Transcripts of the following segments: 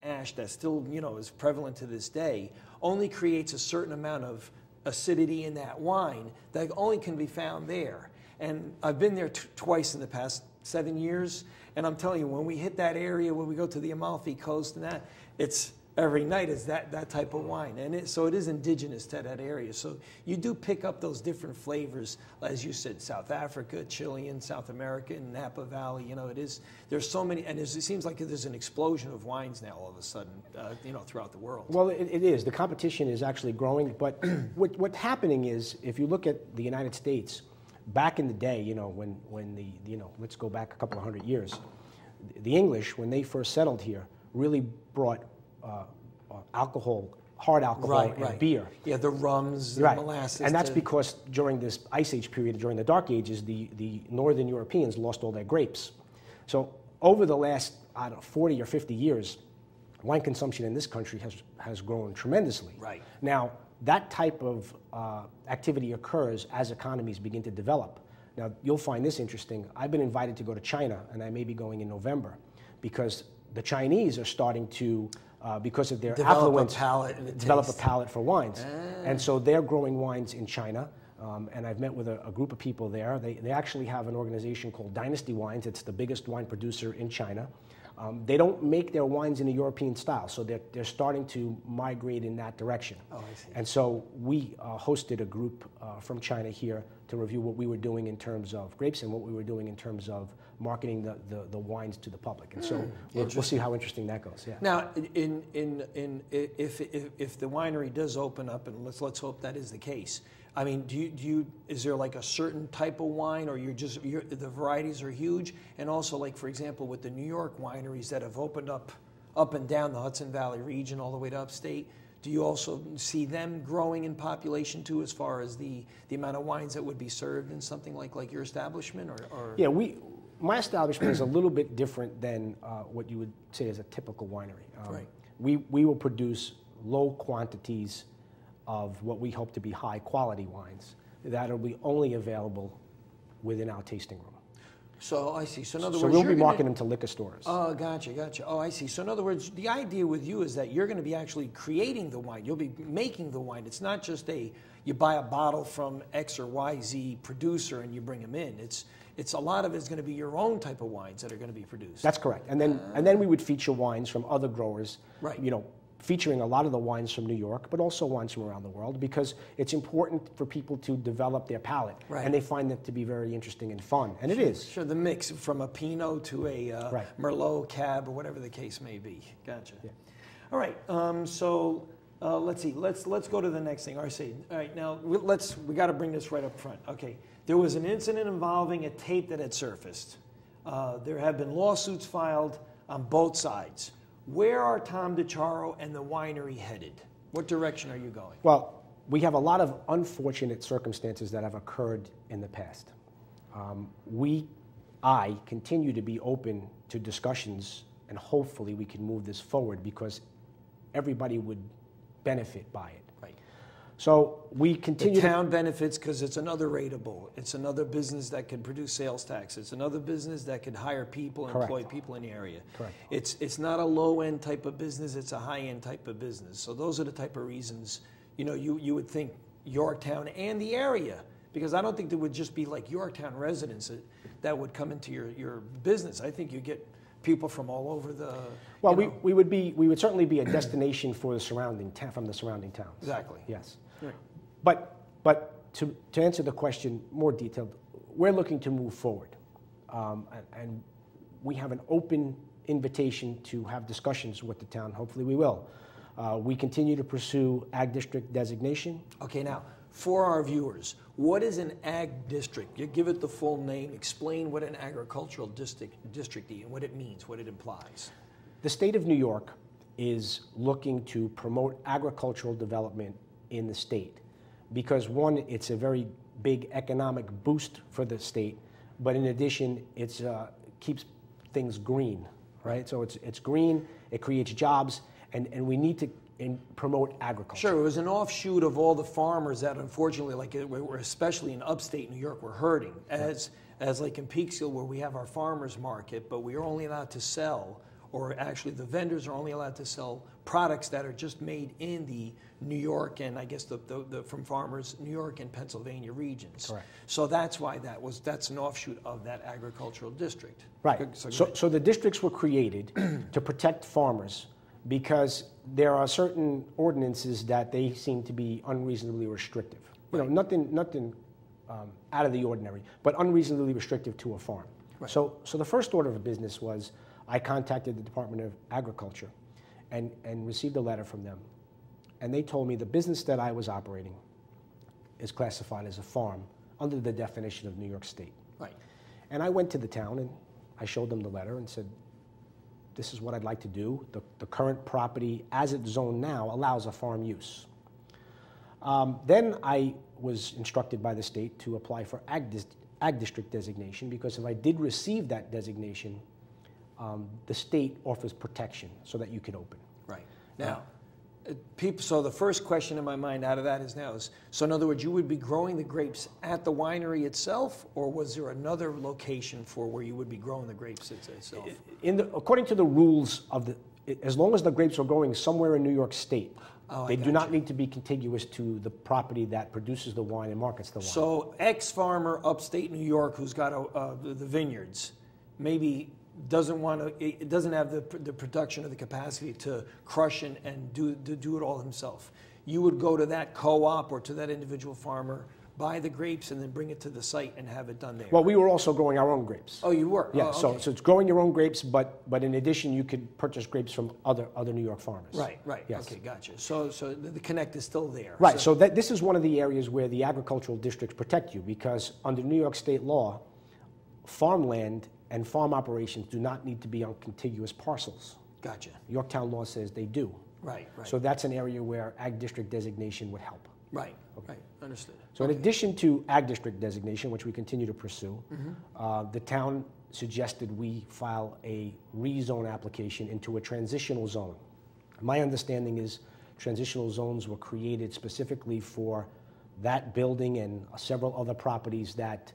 ash that still, is prevalent to this day, only creates a certain amount of acidity in that wine that only can be found there. And I've been there twice in the past 7 years, and I'm telling you, when we hit that area, when we go to the Amalfi Coast and that, it's every night is that type of wine. And so it is indigenous to that area. So you do pick up those different flavors, as you said, South Africa, Chilean, South America, Napa Valley. There's so many, and it seems like there's an explosion of wines now all of a sudden, throughout the world. Well, it is. The competition is actually growing. But what's happening is, if you look at the United States, back in the day, when let's go back a couple of hundred years, the English, when they first settled here, really brought hard alcohol, and beer. Yeah, the rums, the molasses. And that's because during this Ice Age period, during the Dark Ages, the Northern Europeans lost all their grapes. So over the last, 40 or 50 years, wine consumption in this country has grown tremendously. Right. Now, that type of activity occurs as economies begin to develop. Now, you'll find this interesting. I've been invited to go to China, and I may be going in November, because the Chinese are starting to, because of their affluence, develop a palate for wines. And so they're growing wines in China. And I've met with a group of people there. They actually have an organization called Dynasty Wines. It's the biggest wine producer in China. They don't make their wines in a European style, so they're starting to migrate in that direction. Oh, I see. And so we hosted a group from China here to review what we were doing in terms of grapes and what we were doing in terms of marketing the wines to the public. And so we'll see how interesting that goes. Yeah. Now, if the winery does open up, and let's hope that is the case. I mean, is there like a certain type of wine, or the varieties are huge? And also, like, for example, with the New York wineries that have opened up and down the Hudson Valley region all the way to upstate, do you also see them growing in population too, as far as the amount of wines that would be served in something like your establishment? Or? Yeah, my establishment is a little bit different than what you would say is a typical winery. Right. We will produce low quantities of what we hope to be high quality wines that will be only available within our tasting room. So I see. So in other words, we'll be marketing them to liquor stores. Oh, gotcha. Oh, I see. So in other words, the idea with you is that you're going to be actually creating the wine. You'll be making the wine. It's not just you buy a bottle from X or Y, Z producer and you bring them in. It's a lot of it's going to be your own type of wines that are going to be produced. That's correct. And then we would feature wines from other growers. Right. Featuring a lot of the wines from New York, but also wines from around the world, because it's important for people to develop their palate, and they find that to be very interesting and fun, and it is. Sure, the mix from a Pinot to a Merlot, Cab, or whatever the case may be. Gotcha. Yeah. All right. So let's see. Let's go to the next thing. RC. All right. Now we got to bring this right up front. Okay. There was an incident involving a tape that had surfaced. There have been lawsuits filed on both sides. Where are Tom DeChiaro and the winery headed? What direction are you going? Well, we have a lot of unfortunate circumstances that have occurred in the past. I continue to be open to discussions, and hopefully we can move this forward, because everybody would benefit by it. Right. So we continue. The town benefits because it's another rateable. It's another business that could produce sales tax. It's another business that could hire people, employ people in the area. Correct. It's not a low-end type of business. It's a high-end type of business. So those are the type of reasons, you would think Yorktown and the area, because I don't think there would just be like Yorktown residents that would come into your business. I think you get people from all over the. Well, we would certainly be a destination for the surrounding from the surrounding towns. Exactly. Yes. Right. But to answer the question more detailed, we're looking to move forward, and we have an open invitation to have discussions with the town. Hopefully, we will. We continue to pursue Ag District designation. Okay, now for our viewers, what is an Ag District? You give it the full name. Explain what an agricultural district is and what it means, what it implies. The state of New York is looking to promote agricultural development in the state because, one, it's a very big economic boost for the state, but in addition, it keeps things green, right? So it's green, it creates jobs, and we need to promote agriculture. Sure, it was an offshoot of all the farmers that unfortunately, we're especially in upstate New York, we're hurting. As like in Peekskill, where we have our farmers market, but we are only allowed to sell or actually the vendors are only allowed to sell products that are just made in the New York and I guess from farmers, New York and Pennsylvania regions. Correct. So that's why that's an offshoot of that agricultural district. Right. So the districts were created to protect farmers because there are certain ordinances that they seem to be unreasonably restrictive. You know, nothing out of the ordinary, but unreasonably restrictive to a farm. Right. So the first order of business was I contacted the Department of Agriculture and received a letter from them. And they told me the business that I was operating is classified as a farm under the definition of New York State. Right. And I went to the town and I showed them the letter and said, this is what I'd like to do. The current property, as it's zoned now, allows a farm use. Then I was instructed by the state to apply for ag district designation because if I did receive that designation, the state offers protection so that you could open. Right. Now, so the first question in my mind out of that is so in other words, you would be growing the grapes at the winery itself, or was there another location for where you would be growing the grapes itself? According to the rules of as long as the grapes are growing somewhere in New York State, they do not need to be contiguous to the property that produces the wine and markets the wine. So ex-farmer upstate New York who's got the vineyards, maybe it doesn't have the production or the capacity to crush and do it all himself. You would go to that co-op or to that individual farmer, buy the grapes, and then bring it to the site and have it done there. Well, we were also growing our own grapes. Oh, you were? Yeah, okay. so it's growing your own grapes, but in addition, you could purchase grapes from other New York farmers. Right. Yes. Okay, gotcha. So the connect is still there. Right, so this is one of the areas where the agricultural districts protect you because under New York State law, farmland and farm operations do not need to be on contiguous parcels. Gotcha. Yorktown law says they do. Right. So that's an area where ag district designation would help. Right. Understood. So in addition to ag district designation, which we continue to pursue, the town suggested we file a rezone application into a transitional zone. My understanding is transitional zones were created specifically for that building and several other properties that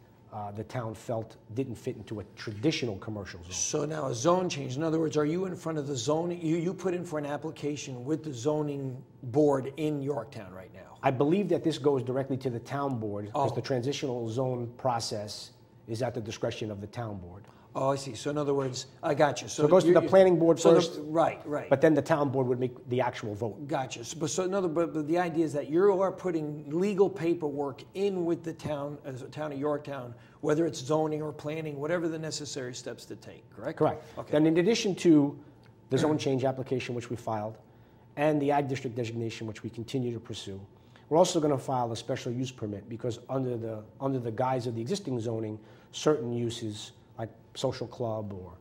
the town felt didn't fit into a traditional commercial zone. So now a zone change. In other words, are you in front of the zoning? You put in for an application with the zoning board in Yorktown right now? I believe that this goes directly to the town board because the transitional zone process is at the discretion of the town board. Oh, I see. So in other words, I got you. So it goes to the planning board first. Right. But then the town board would make the actual vote. Gotcha. But the idea is that you are putting legal paperwork in with the town, as a town of Yorktown, whether it's zoning or planning, whatever the necessary steps to take, correct? Correct. Okay. Then in addition to the zone change application, which we filed, and the ag district designation, which we continue to pursue, we're also going to file a special use permit because under the guise of the existing zoning, certain uses like social club or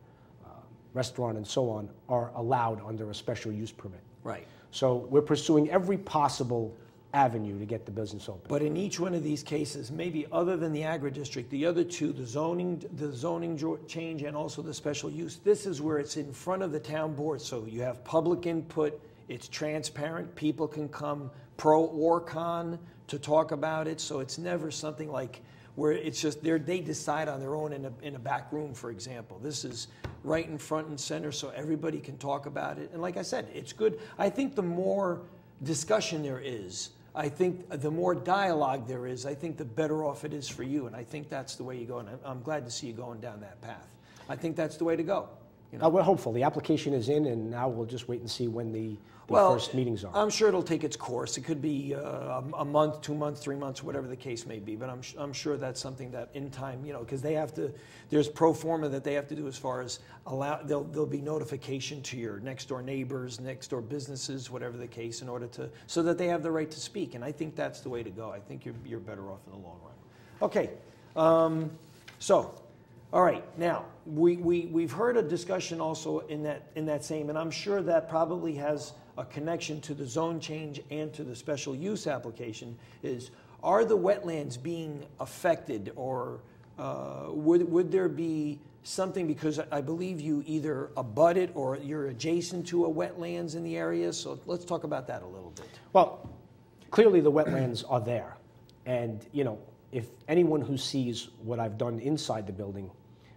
restaurant and so on are allowed under a special use permit. Right. So we're pursuing every possible avenue to get the business open. But in each one of these cases, maybe other than the agri-district, the other two, the zoning change and also the special use, this is where it's in front of the town board. So you have public input, it's transparent, people can come pro or con to talk about it. So it's never something like where it's just they decide on their own in a back room, for example. This is right in front and center so everybody can talk about it. And like I said, it's good. I think the more discussion there is, I think the more dialogue there is, I think the better off it is for you. And I think that's the way you go. And I'm glad to see you going down that path. I think that's the way to go. You know? We're hopeful. The application is in, and now we'll just wait and see when the first meetings are. I'm sure it'll take its course. It could be a month, 2 months, 3 months, whatever the case may be. But I'm sure that's something that in time, because they have to. There's pro forma that they have to do as far as there'll be notification to your next door neighbors, next door businesses, whatever the case, in order so that they have the right to speak. And I think that's the way to go. I think you're better off in the long run. Okay, so. All right, now, we've heard a discussion also in that same, and I'm sure that probably has a connection to the zone change and to the special use application, are the wetlands being affected, or would there be something, because I believe you either abut it or you're adjacent to a wetlands in the area, so let's talk about that a little bit. Well, clearly the wetlands are there, and if anyone who sees what I've done inside the building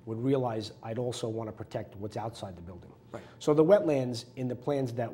would realize I'd also want to protect what's outside the building. Right. So the wetlands in the plans that